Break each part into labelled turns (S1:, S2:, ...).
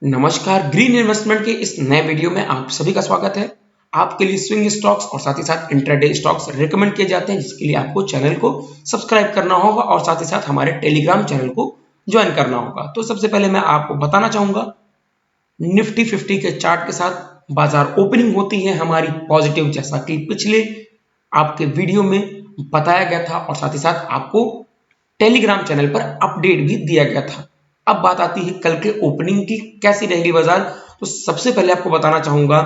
S1: नमस्कार, green investment के इस नए वीडियो में आप सभी का स्वागत है। आपके लिए स्विंग स्टॉक्स और साथ ही साथ इंट्राडे स्टॉक्स रेकमेंड किए जाते हैं, जिसके लिए आपको चैनल को सब्सक्राइब करना होगा और साथ ही साथ हमारे टेलीग्राम चैनल को ज्वाइन करना होगा। तो सबसे पहले मैं आपको बताना चाहूंगा, निफ्टी 50 के चार्ट के साथ बाजार ओपनिंग होती है हमारी पॉजिटिव, जैसा कि पिछले आपके वीडियो में बताया गया था और साथ ही साथ आपको टेलीग्राम चैनल पर अपडेट भी दिया गया था। अब बात आती है कल के ओपनिंग की, कैसी रहेगी बाजार। तो सबसे पहले आपको बताना चाहूंगा,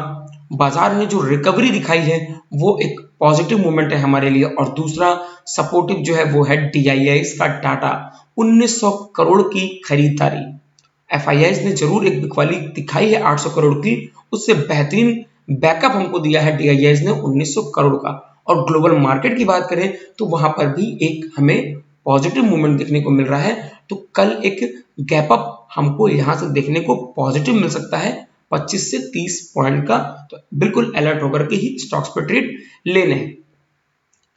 S1: बाजार ने जो रिकवरी दिखाई है वो एक पॉजिटिव मूवमेंट है हमारे लिए, और दूसरा सपोर्टिव जो है वो है DIIs का डाटा। 1900 करोड़ की खरीदारी, FIIs ने जरूर एक बिकवाली दिखाई है 800 करोड़ की, उससे बेहतरीन बैकअप हमको दिया है DIIs ने 1900 करोड़ का। और ग्लोबल मार्केट की बात करें तो वहां पर भी एक हमें पॉजिटिव मूवमेंट देखने को मिल रहा है। तो कल एक गैप अप हमको यहां से देखने को पॉजिटिव मिल सकता है 25 से 30 पॉइंट का। तो बिल्कुल अलर्ट होकर के ही स्टॉक्स पर ट्रेड लेने हैं।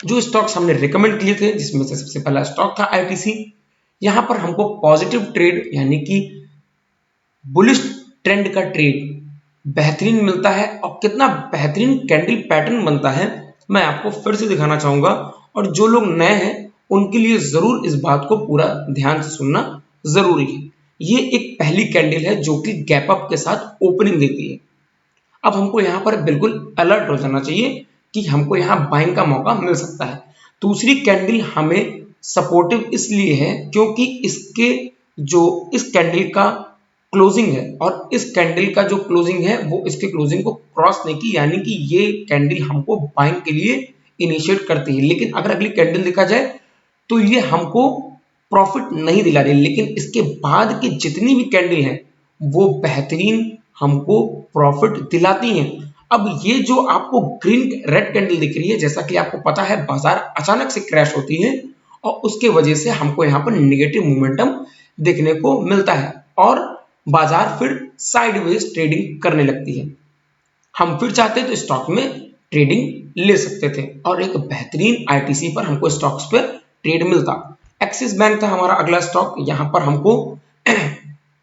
S1: जो स्टॉक्स हमने रिकमेंड किए थे, जिसमें से सबसे पहला स्टॉक था ITC। यहां पर हमको पॉजिटिव ट्रेड यानी कि बुलिश ट्रेंड का ट्रेड बेहतरीन मिलता है, और कितना बेहतरीन कैंडल पैटर्न बनता है मैं आपको फिर से दिखाना चाहूंगा। और जो लोग नए हैं उनके लिए जरूर इस बात को पूरा ध्यान से सुनना जरूरी है। ये एक पहली कैंडल है जो कि गैप अप के साथ ओपनिंग देती है। अब हमको यहाँ पर बिल्कुल अलर्ट हो जाना चाहिए कि हमको यहाँ बाइंग का मौका मिल सकता है। दूसरी कैंडल हमें सपोर्टिव इसलिए है क्योंकि इसके जो इस कैंडल का क्लोजिंग है, और इस कैंडल का जो क्लोजिंग है वो इसके क्लोजिंग को क्रॉस नहीं की, यानी कि ये कैंडल हमको बाइंग के लिए इनिशिएट करती है। लेकिन अगर अगली कैंडल देखा जाए तो ये हमको प्रॉफिट नहीं दिला रही, लेकिन इसके बाद की जितनी भी कैंडल है वो बेहतरीन हमको प्रॉफिट दिलाती हैं। अब ये जो आपको ग्रीन रेड कैंडल दिख रही है, जैसा कि आपको पता है बाजार अचानक से क्रैश होती है और उसके वजह से हमको यहाँ पर निगेटिव मोमेंटम देखने को मिलता है और बाजार फिर साइडवेज ट्रेडिंग करने लगती है। हम फिर चाहते तो स्टॉक में ट्रेडिंग ले सकते थे और एक बेहतरीन ITC पर हमको स्टॉक्स पर ट्रेड मिलता। एक्सिस बैंक था हमारा अगला स्टॉक। यहाँ पर हमको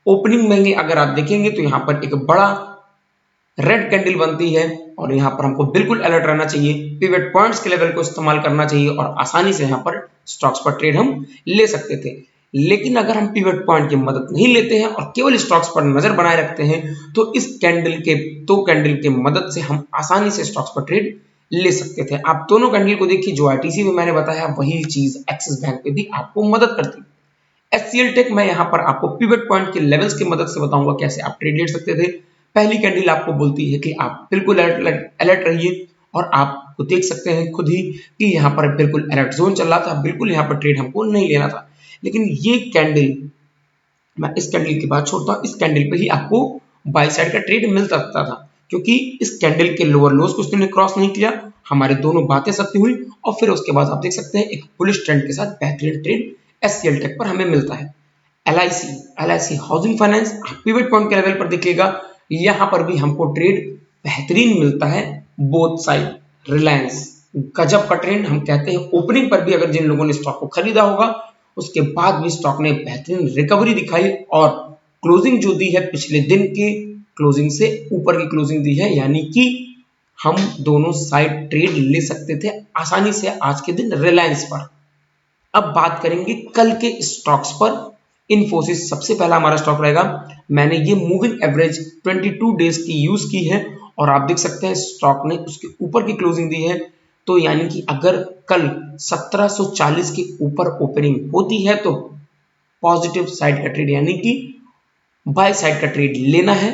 S1: ओपनिंग में अगर आप देखेंगे तो यहाँ पर एक बड़ा रेड कैंडल बनती है, और यहाँ पर हमको बिल्कुल अलर्ट रहना चाहिए, पिवट पॉइंट्स के लेवल को इस्तेमाल करना चाहिए और आसानी से यहाँ पर स्टॉक्स पर ट्रेड हम ले सकते थे। लेकिन अगर हम पिवट पॉइंट की मदद नहीं लेते हैं और केवल स्टॉक्स पर नजर बनाए रखते हैं तो इस कैंडल के मदद से हम आसानी से स्टॉक्स पर ट्रेड ले सकते थे। आप दोनों कैंडल को देखिए, जो ITC में मैंने बताया वही चीज एक्सिस बैंक पे भी आपको मदद करती है। HCL टेक मैं यहाँ पर आपको पिवट पॉइंट के लेवल्स की मदद से बताऊंगा कैसे आप ट्रेड ले सकते थे। पहली कैंडल आपको बोलती है कि आप बिल्कुल अलर्ट रहिए, और आप देख सकते हैं खुद ही कि यहाँ पर बिल्कुल अलर्ट जोन चल रहा था, बिल्कुल यहाँ पर ट्रेड हमको नहीं लेना था। लेकिन ये कैंडल, मैं इस कैंडल की बात छोड़ता हूँ, इस कैंडल पे ही आपको बाई साइड का ट्रेड मिल सकता था, क्योंकि इस कैंडल के लोअर लोज को उसने क्रॉस नहीं किया, हमारे दोनों बातें सत्य हुई, और फिर उसके बाद आप देख सकते हैं एक बुलिश ट्रेंड के साथ बेहतरीन ट्रेड HCL टेक पर हमें मिलता है। LIC housing finance pivot point के लेवल पर देखिएगा, यहाँ पर भी हमको ट्रेड बेहतरीन मिलता है बोथ साइड। रिलायंस गजब का ट्रेंड हम कहते हैं, ओपनिंग पर भी अगर जिन लोगों ने स्टॉक को खरीदा होगा उसके बाद भी स्टॉक ने बेहतरीन रिकवरी दिखाई, और क्लोजिंग जो दी है पिछले दिन की क्लोजिंग से ऊपर की क्लोजिंग दी है, यानी कि हम दोनों साइड ट्रेड ले सकते थे आसानी से आज के दिन रिलायंस पर। अब बात करेंगे कल के स्टॉक्स पर। इन्फोसिस सबसे पहला हमारा स्टॉक रहेगा। मैंने ये मूविंग एवरेज 22 डेज की यूज की है, और आप देख सकते हैं स्टॉक ने उसके ऊपर की क्लोजिंग दी है। तो यानी कि अगर कल 1740 के ऊपर ओपनिंग होती है तो पॉजिटिव साइड का ट्रेड यानी कि बाय साइड का ट्रेड लेना है,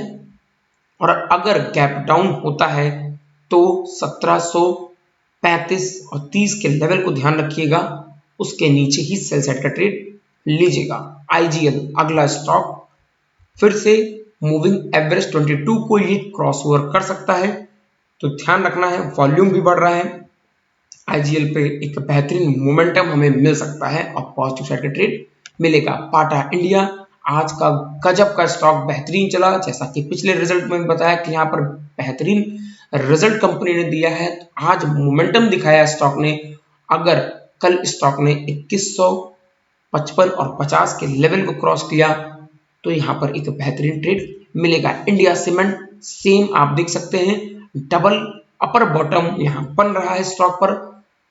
S1: और अगर गैप डाउन होता है तो 1735 और 30 के लेवल को ध्यान रखिएगा, उसके नीचे ही सेल साइड का ट्रेड लीजिएगा। IGL अगला स्टॉक फिर से मूविंग एवरेज 22 को ये क्रॉस ओवर कर सकता है, तो ध्यान रखना है। वॉल्यूम भी बढ़ रहा है, IGL पे एक बेहतरीन मोमेंटम हमें मिल सकता है और पॉजिटिव साइड का ट्रेड मिलेगा। टाटा इंडिया आज का गजब का स्टॉक बेहतरीन चला, जैसा कि पिछले रिजल्ट में बताया कि यहाँ पर बेहतरीन रिजल्ट कंपनी ने दिया है, आज मोमेंटम दिखाया स्टॉक ने। अगर कल स्टॉक ने 2155 और 50 के लेवल को क्रॉस किया तो यहाँ पर एक बेहतरीन ट्रेड मिलेगा। इंडिया सीमेंट सेम आप देख सकते हैं, डबल अपर बॉटम यहाँ बन रहा है स्टॉक पर,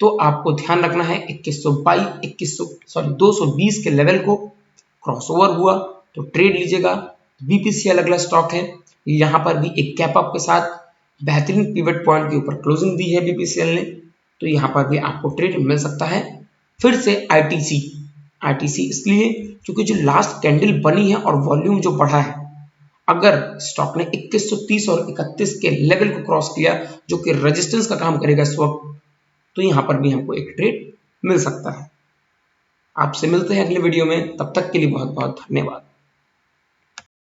S1: तो आपको ध्यान रखना है 220 के लेवल को क्रॉसओवर हुआ तो ट्रेड लीजिएगा। बीपीसीएल अगला स्टॉक है, यहाँ पर भी एक कैप अप के साथ बेहतरीन पिवट पॉइंट के ऊपर क्लोजिंग दी है बीपीसीएल ने, तो यहाँ पर भी आपको ट्रेड मिल सकता है। फिर से आईटीसी इसलिए क्योंकि जो लास्ट कैंडल बनी है और वॉल्यूम जो बढ़ा है, अगर स्टॉक ने 2130 और 31 के लेवल को क्रॉस किया जो कि रेजिस्टेंस का काम करेगा इस वक्त, तो यहां पर भी हमको एक ट्रेड मिल सकता है। आपसे मिलते हैं अगले वीडियो में, तब तक के लिए बहुत बहुत धन्यवाद।